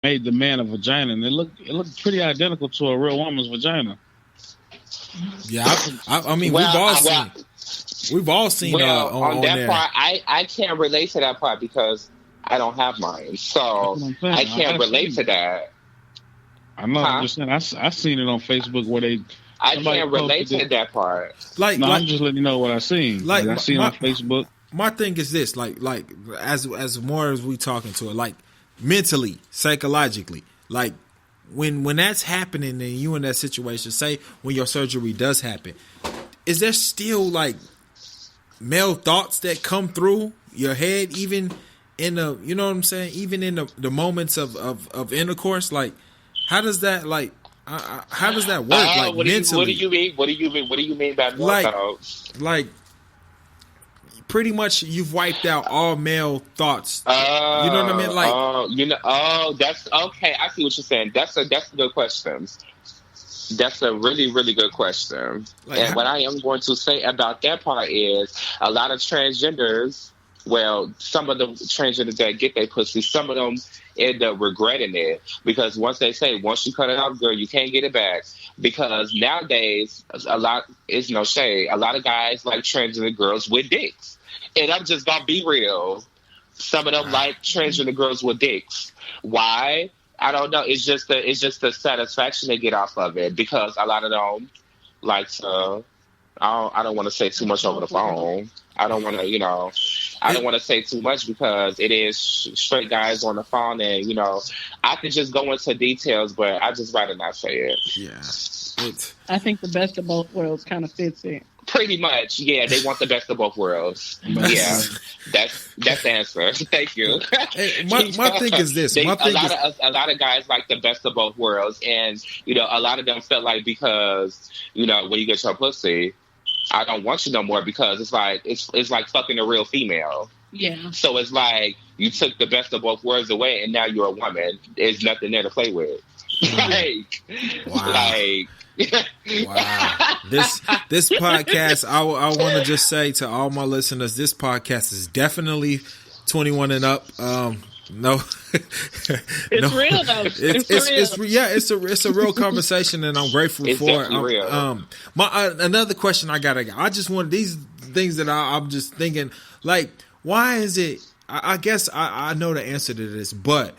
made the man a vagina, and it looked pretty identical to a real woman's vagina. Yeah, I mean, we've all seen on that there. part. I can't relate to that part because I don't have mine, so I can't relate to that. I'm not just saying. I seen it on Facebook where I can't relate to that part. I'm just letting you know what I seen. Like I seen on Facebook. My thing is this: like as more as we talking to it, like mentally, psychologically, like when that's happening and you in that situation, say when your surgery does happen, is there still like male thoughts that come through your head, even in the, you know what I'm saying, even in the moments of intercourse? Like, how does that like? How does that work? Like mentally, what do you mean? What do you mean by male thoughts? Like, pretty much you've wiped out all male thoughts. You know what I mean? Like, that's okay. I see what you're saying. That's a good question. That's a really, really good question. Like, and what I am going to say about that part is a lot of transgenders, well, some of the transgenders that get their pussy, some of them end up regretting it because once you cut it off, girl, you can't get it back. Because nowadays, it's no shade, a lot of guys like transgender girls with dicks. And I'm just gonna be real. Some of them like transgender girls with dicks. Why? I don't know. It's just the satisfaction they get off of it because a lot of them like to. I don't want to say too much over the phone. I don't want to, I don't want to say too much because it is straight guys on the phone, and I could just go into details, but I just rather not say it. Yeah, I think the best of both worlds kind of fits in. Pretty much, yeah. They want the best of both worlds. Yeah, that's the answer. Thank you. Hey, my thing is this. A lot of guys like the best of both worlds, and a lot of them felt like because when you get your pussy, I don't want you no more because it's like fucking a real female. Yeah. So it's like you took the best of both worlds away, and now you're a woman. There's nothing there to play with. Wow. This podcast, I want to just say to all my listeners, this podcast is definitely 21 and up. No, it's real though. It's a real conversation, and I'm grateful for it. Real. Another question I just want these things that I'm just thinking, like, why is it? I guess I know the answer to this, but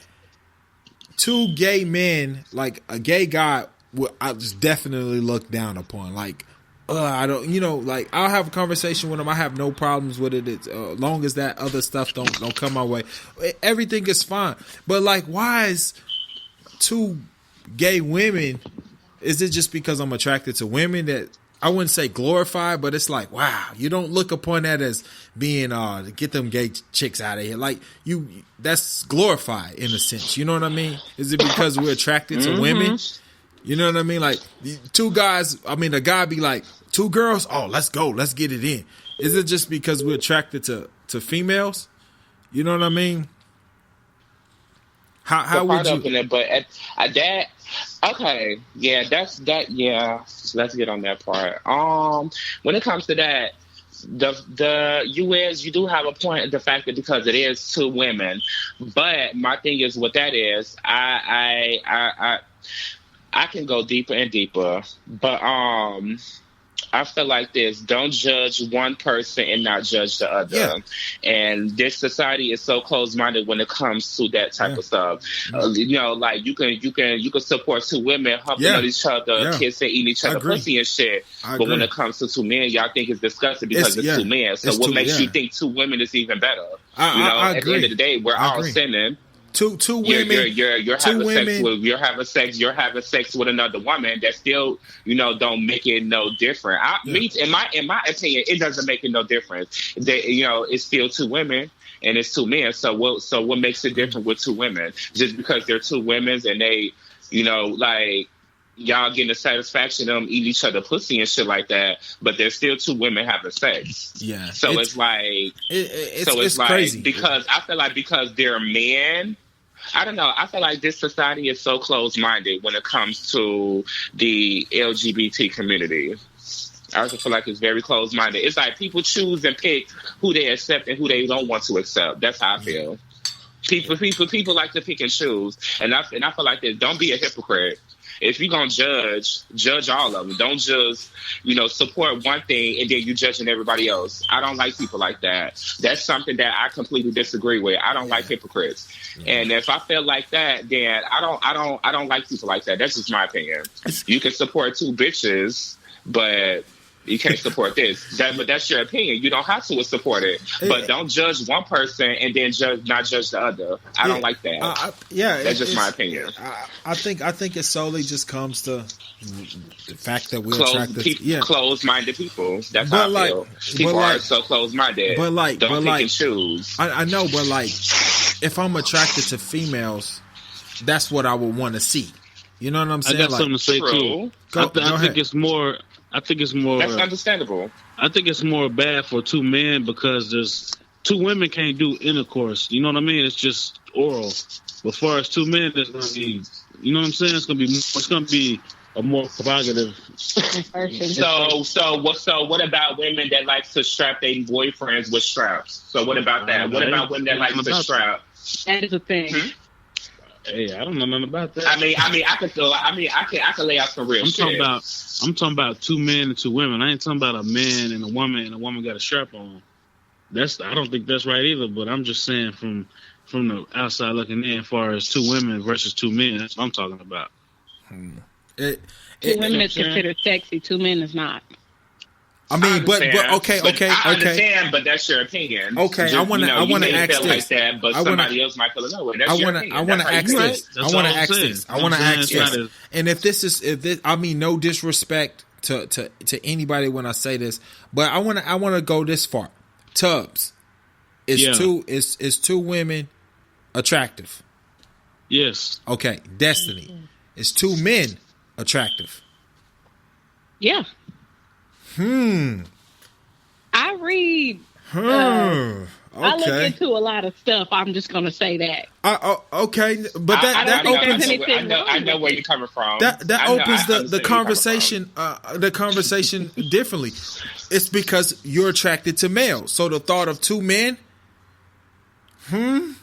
two gay men, like a gay guy, I just definitely look down upon. Like, I don't, like I'll have a conversation with him. I have no problems with it. As long as that other stuff don't come my way, everything is fine. But like, why is two gay women? Is it just because I'm attracted to women that I wouldn't say glorified, but it's like, wow, you don't look upon that as being get them gay chicks out of here. Like that's glorified in a sense. You know what I mean? Is it because we're attracted to women? You know what I mean? Like two guys, a guy be like, two girls, oh, let's go, let's get it in. Is it just because we're attracted to females? You know what I mean? How would you? It, but that okay, yeah, that's that. Yeah, let's get on that part. When it comes to that, the you do have a point. The fact that because it is two women, but my thing is what that is. I can go deeper and deeper, but I feel like this: don't judge one person and not judge the other. Yeah. And this society is so closed-minded when it comes to that type of stuff. Like you can support two women humping on each other, kissing, eating each other pussy and shit. But when it comes to two men, y'all think it's disgusting because it's two men. So what makes you think two women is even better? I at agree. the end of the day, we're all sinning. Two women. You're having sex with another woman that still, don't make it no different. In my opinion, it doesn't make it no difference. It's still two women and it's two men. So what makes it different with two women? Just because they're two women and they, like y'all getting the satisfaction of them eating each other pussy and shit like that, but there's still two women having sex. Yeah. So it's like it's like crazy because I feel like because they're men. I don't know. I feel like this society is so closed-minded when it comes to the LGBT community. I also feel like it's very closed-minded. It's like people choose and pick who they accept and who they don't want to accept. That's how I feel. People like to pick and choose, and I feel like this. Don't be a hypocrite. If you're gonna judge all of them. Don't just, support one thing and then you judging everybody else. I don't like people like that. That's something that I completely disagree with. I don't like hypocrites. And if I feel like that, then I don't like people like that. That's just my opinion. You can support two bitches, but you can't support this. But that's your opinion. You don't have to support it. But don't judge one person and then not judge the other. I don't like that. That's just my opinion. I think it solely just comes to the fact that we're attracted. Closed-minded people. That's how I feel. People are so closed-minded. But don't pick and choose. I know, but if I'm attracted to females, that's what I would want to see. You know what I'm saying? I got something to say too. I think it's more. That's understandable. I think it's more bad for two men because there's two women can't do intercourse. You know what I mean? It's just oral. But far as two men, there's gonna be. You know what I'm saying? It's gonna be a more provocative. So what about women that like to strap their boyfriends with straps? So what about that? What about women that like to strap? That is a thing. Hey, I don't know nothing about that. I can lay out some real shit. I'm talking about two men and two women. I ain't talking about a man and a woman got a strap on. I don't think that's right either, but I'm just saying from the outside looking in, as far as two women versus two men, that's what I'm talking about. Two women is considered sexy, two men is not. I mean, but okay. I understand, but that's your opinion. Okay, I want to ask this. Like that, but somebody else might feel another way. That's your opinion. I want to ask this. And if this, I mean, no disrespect to anybody when I say this, but I want to go this far. Tubbs, is two women attractive? Yes. Okay, Destiny, is two men attractive? Yeah. I read. Okay. I look into a lot of stuff. I'm just going to say that. Okay, but that opens. I know where you're coming from. That opens the conversation. The conversation differently. It's because you're attracted to males. So the thought of two men. You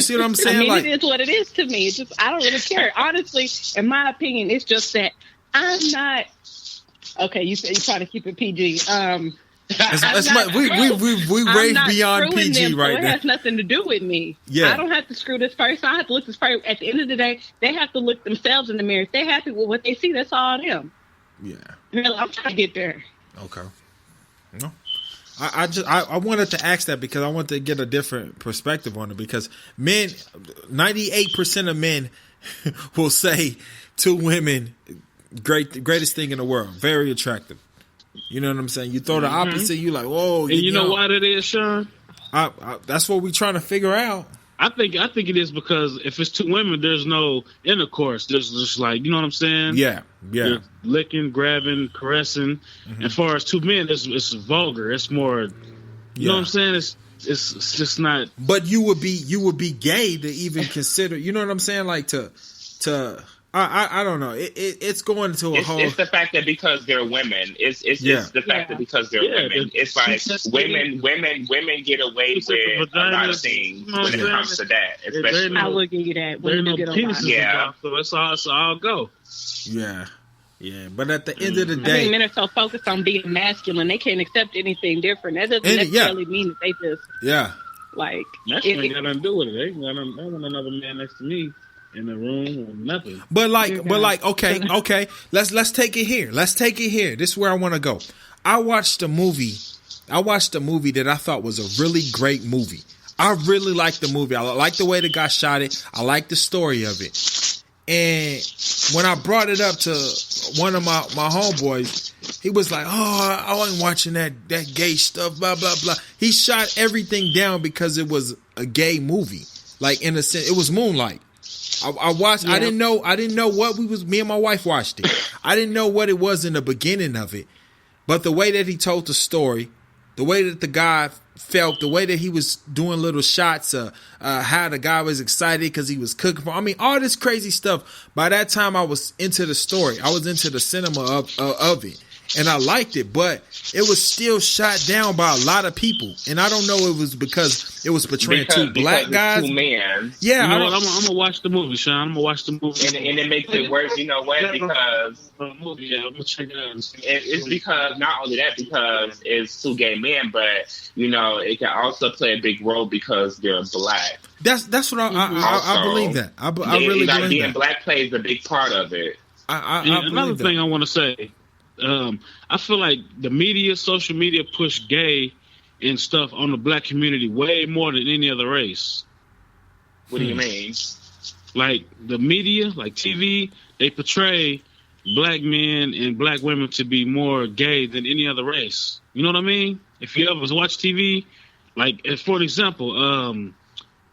see what I'm saying? I mean, it is what it is to me. It's just I don't really care. Honestly, in my opinion, it's just that I'm not. Okay, you said you're trying to keep it PG. We rave beyond PG right now. It has nothing to do with me. Yeah. I don't have to screw this person. I have to look this person. At the end of the day, they have to look themselves in the mirror. If they're happy with what they see, that's all them. Yeah. I'm trying to get there. Okay. No. I wanted to ask that because I wanted to get a different perspective on it because men, 98% of men will say two women, greatest thing in the world, very attractive. You know what I'm saying? You throw the opposite, you like, whoa. And you know why that is, Sean? That's what we're trying to figure out. I think it is because if it's two women, there's no intercourse. There's just like, you know what I'm saying? Yeah. There's licking, grabbing, caressing. And as far as two men, it's vulgar. It's more, you know what I'm saying? It's just not. But you would be gay to even consider. You know what I'm saying? Like to. I don't know. It's going to a whole. It's the fact that because they're women. It's the fact that because they're women. It's like women get away with a lot of things when it comes to that. Especially, I will give you that. There no penises involved, so it's all go. Yeah. But at the end of the day, men are so focused on being masculine, they can't accept anything different. That doesn't necessarily mean that they just like. That's got nothing to do with it. They want another man next to me. In the room or nothing. But okay. Let's take it here. This is where I want to go. I watched a movie that I thought was a really great movie. I really liked the movie. I like the way the guy shot it. I like the story of it. And when I brought it up to one of my homeboys, he was like, "Oh, I wasn't watching that gay stuff." Blah blah blah. He shot everything down because it was a gay movie. Like in a sense, it was Moonlight. I watched. Yeah. I didn't know what we was. Me and my wife watched it. I didn't know what it was in the beginning of it, but the way that he told the story, the way that the guy felt, the way that he was doing little shots, how the guy was excited because he was cooking for. I mean, all this crazy stuff. By that time, I was into the story. I was into the cinema of it. and I liked it, but it was still shot down by a lot of people, and I don't know if it was because it was portraying two black guys. Two men. Yeah, you know what? I'm gonna watch the movie, Sean. I'm gonna watch the movie, and it makes it worse. You know what? Because I'm gonna check it out. It's because not only that, because it's two gay men, but you know it can also play a big role because they're black. That's what I believe that. I really believe that. Black plays a big part of it. Another thing I want to say, I feel like the media, social media, push gay and stuff on the black community way more than any other race. What do you mean? Like the media, like TV, they portray black men and black women to be more gay than any other race. You know what I mean? If you ever watch TV, like for example,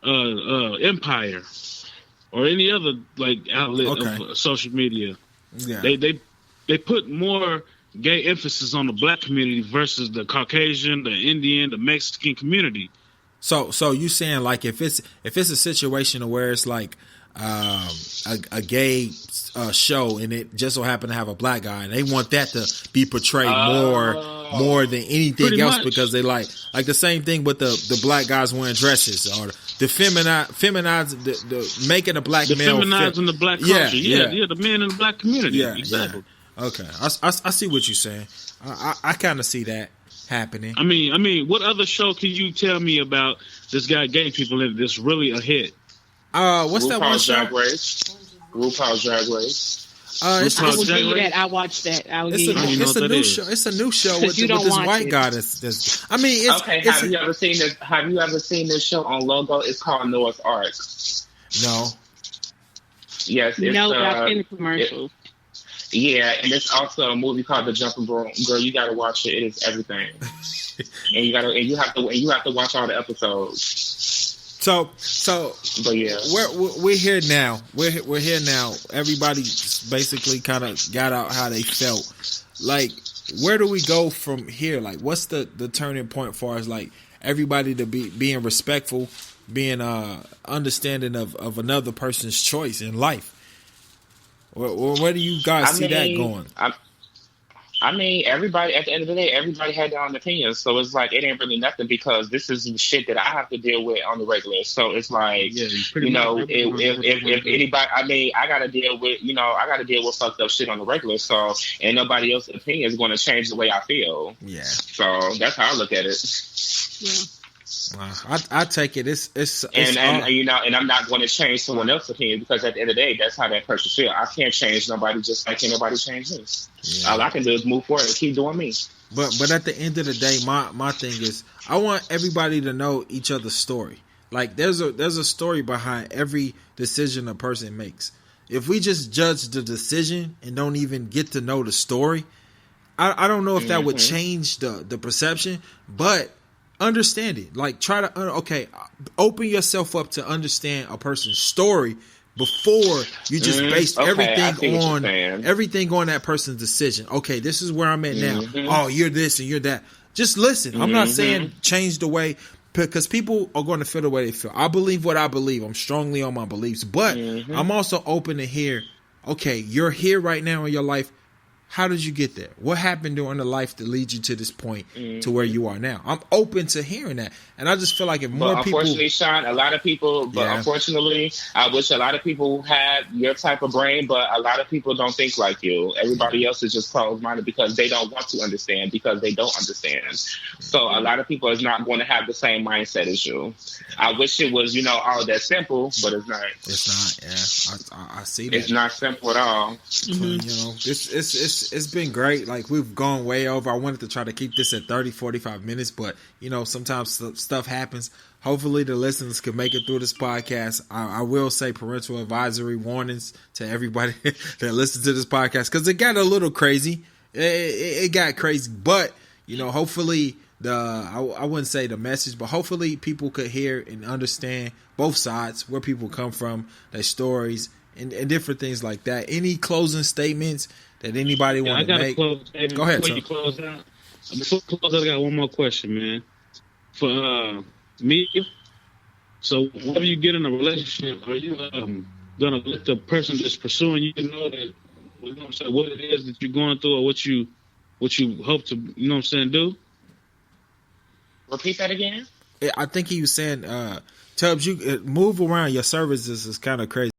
Empire or any other like outlet of social media, they put more gay emphasis on the black community versus the Caucasian, the Indian, the Mexican community. So you saying like if it's a situation where it's like a gay show and it just so happen to have a black guy and they want that to be portrayed more than anything else because they like the same thing with the black guys wearing dresses or the feminize the making a black male feminizing the black culture. Yeah, the men in the black community. Yeah, exactly. Yeah. Okay, I see what you're saying. I kind of see that happening. I mean, what other show can you tell me about this guy gay people in that's really a hit? What's that one show? RuPaul's Drag Race. I will give you that. I watched that. It's a new show. It's a new show with this white guy. That's I mean, have you ever seen this? Have you ever seen this show on Logo? It's called Noah's Ark. No. Yes. No, but I've seen the commercials. Yeah, and it's also a movie called The Jumping Broom. Girl, you gotta watch it. It is everything, and you have to watch all the episodes. So, but yeah, we're here now. We're here now. Everybody basically kind of got out how they felt. Like, where do we go from here? Like, what's the turning point for us? Like, everybody to being respectful, being understanding of another person's choice in life. Where do you guys see that going? I mean, everybody, at the end of the day, everybody had their own opinions. So it's like, it ain't really nothing because this is shit that I have to deal with on the regular. So it's like, if anybody, I mean, I got to deal with fucked up shit on the regular. So, and nobody else's opinion is going to change the way I feel. Yeah. So that's how I look at it. Yeah. I take it. And I'm not going to change someone else's opinion because at the end of the day, that's how that person feels. I can't change nobody just like can't nobody change me. Yeah. All I can do is move forward and keep doing me. But at the end of the day, my thing is I want everybody to know each other's story. Like there's a story behind every decision a person makes. If we just judge the decision and don't even get to know the story, I don't know if that would change the perception, but understand it. Like try to open yourself up to understand a person's story before you just base everything on that person's decision. Okay, this is where I'm at now. Oh, you're this and you're that. Just listen. I'm not saying change the way, because people are going to feel the way they feel. I believe what I believe. I'm strongly on my beliefs, but I'm also open to hear, okay, you're here right now in your life. How did you get there? What happened during the life that leads you to this point to where you are now? I'm open to hearing that. And I just feel like if more people... Unfortunately, Sean, unfortunately, I wish a lot of people had your type of brain, but a lot of people don't think like you. Everybody else is just closed-minded because they don't want to understand, because they don't understand. So a lot of people is not going to have the same mindset as you. I wish it was, all that simple, but it's not. It's not, yeah. I see that. It's not simple at all. It's been great. Like, we've gone way over. I wanted to try to keep this at 30, 45 minutes, but, sometimes stuff happens. Hopefully the listeners can make it through this podcast. I will say parental advisory warnings to everybody that listens to this podcast, because it got a little crazy. It got crazy, but, hopefully I wouldn't say the message, but hopefully people could hear and understand both sides, where people come from, their stories, and different things like that. Any closing statements that anybody want to make? Go ahead. Before you close out, I got one more question, man. For me, so whenever you get in a relationship, are you gonna let the person that's pursuing you know that what it is that you're going through, or what you what you hope to, you know what I'm saying, do. Repeat that again. I think he was saying, Tubbs, you move around. Your services is kind of crazy.